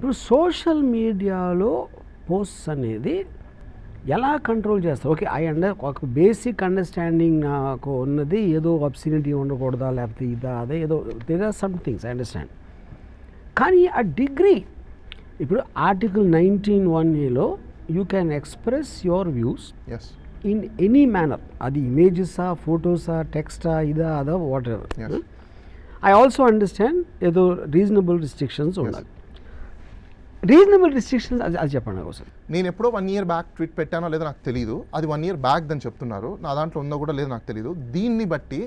ఇప్పుడు సోషల్ మీడియాలో పోస్ట్స్ అనేది ఎలా కంట్రోల్ చేస్తారు? ఓకే, ఒక బేసిక్ అండర్స్టాండింగ్ నాకు ఉన్నది, ఏదో అబ్సినిటీ ఉండకూడదా లేకపోతే ఇదా అదే ఏదో there are some things I understand. కానీ ఆ డిగ్రీ ఇప్పుడు ఆర్టికల్ 19(1)లో you can express your views in any manner, అది ఇమేజెసా, ఫొటోసా, టెక్స్టా, ఇదా అదా whatever. I also understand ఏదో రీజనబుల్ రిస్ట్రిక్షన్స్ ఉండాలి. రీజనబుల్ రిస్ట్రిక్షన్స్ అది చెప్పండి నాకు ఒకసారి. నేను ఎప్పుడో 1 year బ్యాక్ ట్వీట్ పెట్టానో లేదో నాకు తెలియదు, అది 1 year బ్యాక్ అని చెప్తున్నారు, నా దాంట్లో ఉందో కూడా లేదో నాకు తెలియదు. దీన్ని బట్టి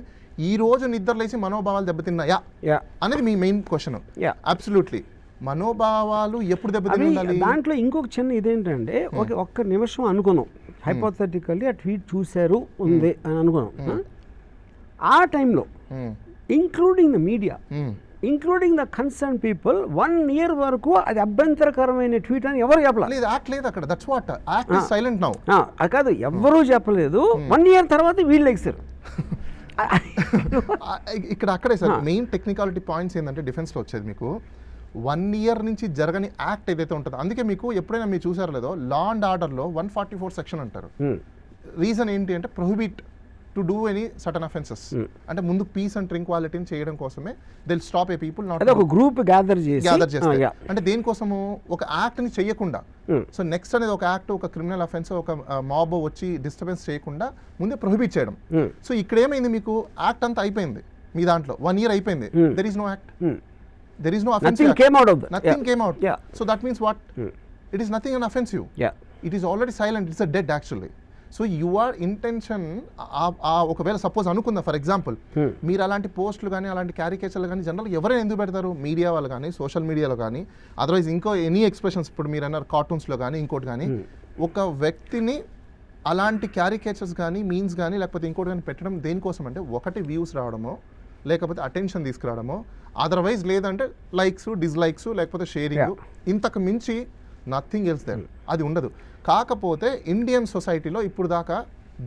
ఈ రోజు నిద్రలేసి మనోభావాలు దెబ్బతిన్నాయా అనేది మీ మెయిన్ క్వశ్చన్. అబ్సల్యూట్లీ మనోభావాలు ఎప్పుడు దెబ్బతిన్నాయి? దాంట్లో ఇంకొక చిన్న ఇదేంటంటే ఒక్క నిమిషం అనుకున్నాం, హైపోథెటికల్లీ ఆ ట్వీట్ చూశారు ఉంది అని అనుకున్నాం. ఆ టైంలో including the media, including the concern people 1 year వరకు అది అభ్యంతరకరమైన ట్వీట్ అని ఎవరు చెప్పలేదు. యాక్ట్ లేదు అక్కడ, that's what act is silent now. అది కాదు, ఎవరూ చెప్పలేదు. 1 year తర్వాత వీళ్ళు ఎక్సారు. ఇక్కడ అక్కడే సార్ మెయిన్ టెక్నికాలిటీ పాయింట్స్ ఏంటంటే డిఫెన్స్లో వచ్చేది మీకు 1 year నుంచి జరగని యాక్ట్ ఏదైతే ఉంటుందో, అందుకే మీకు ఎప్పుడైనా మీరు చూసారో లేదో లా అండ్ ఆర్డర్లో 144 సెక్షన్ అంటారు. రీజన్ ఏంటి అంటే prohibit to do any certain offences, అంటే ముందు పీస్ అండ్ ట్రింక్వాలిటీని చేయడం కోసమే they will stop A people not ఒక గ్రూప్ గ్యాదర్ చేస్తారు. అంటే దేనికోసము ఒక యాక్ట్ ని చేయకుండా, సో నెక్స్ట్ అనేది ఒక యాక్ట్, ఒక క్రిమినల్ అఫెన్స్, ఒక మాబ్ వచ్చి డిస్టర్బెన్స్ చేయకుండా ముందే ప్రొహిబిట్ చేయడం. సో ఇక్కడ ఏమైంది, మీకు యాక్ట్ అంతా అయిపోయింది మీ దాంట్లో, 1 year అయిపోయింది, there is no act, there is no offense, nothing came out of that, nothing came out. So that means what? It is nothing an offensive, it is already silent, it's a dead actually. So your intention ఒకవేళ suppose అనుకుందాం for example, మీరు అలాంటి పోస్టులు కానీ అలాంటి క్యారికేచర్లు కానీ జనరల్గా ఎవరైనా ఎందుకు పెడతారు? మీడియా వాళ్ళు కానీ, సోషల్ మీడియాలో కానీ, అదర్వైజ్ ఇంకో ఎనీ ఎక్స్ప్రెషన్స్, ఇప్పుడు మీరు అన్నారు కార్టూన్స్లో కానీ ఇంకోటి కానీ, ఒక వ్యక్తిని అలాంటి క్యారికేచర్స్ కానీ మీన్స్ కానీ లేకపోతే ఇంకోటి కానీ పెట్టడం దేనికోసం అంటే ఒకటి వ్యూస్ రావడమో లేకపోతే అటెన్షన్ తీసుకురావడమో, అదర్వైజ్ లేదంటే లైక్స్, డిస్లైక్స్, లేకపోతే షేరింగ్, ఇంతకు మించి నథింగ్ ఎల్స్ దెన్ అది ఉండదు. కాకపోతే ఇండియన్ సొసైటీలో ఇప్పుడు దాకా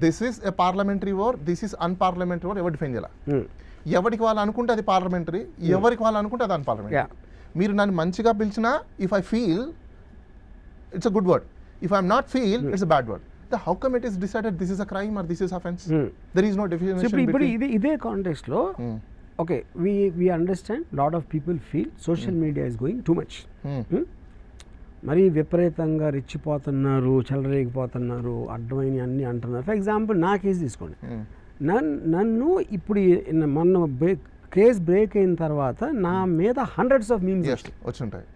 this is a parliamentary war, this is unparliamentary war ఎవరు డిఫైన్ చేయాలి? ఎవరికి వాళ్ళు అనుకుంటే అది పార్లమెంటరీ, ఎవరికి వాళ్ళు అనుకుంటే అది అన్పార్లమెంటరీ. మీరు నన్ను మంచిగా పిలిచినా if I feel it's a good word, if I'm not feel it's a bad word. How come it is decided this is a crime or this is offense? There is no definition. ఇప్పుడు ఇదే context లో okay we understand lot of people feel social media is going too much. మరి విపరీతంగా రెచ్చిపోతున్నారు, చెలరేగిపోతున్నారు, అడ్డమైన అన్ని అంటున్నారు. For example నా case తీసుకోండి, నన్ను ఇప్పుడు మొన్న కేసు బ్రేక్ అయిన తర్వాత నా మీద hundreds of memes వచ్చుంటాయి.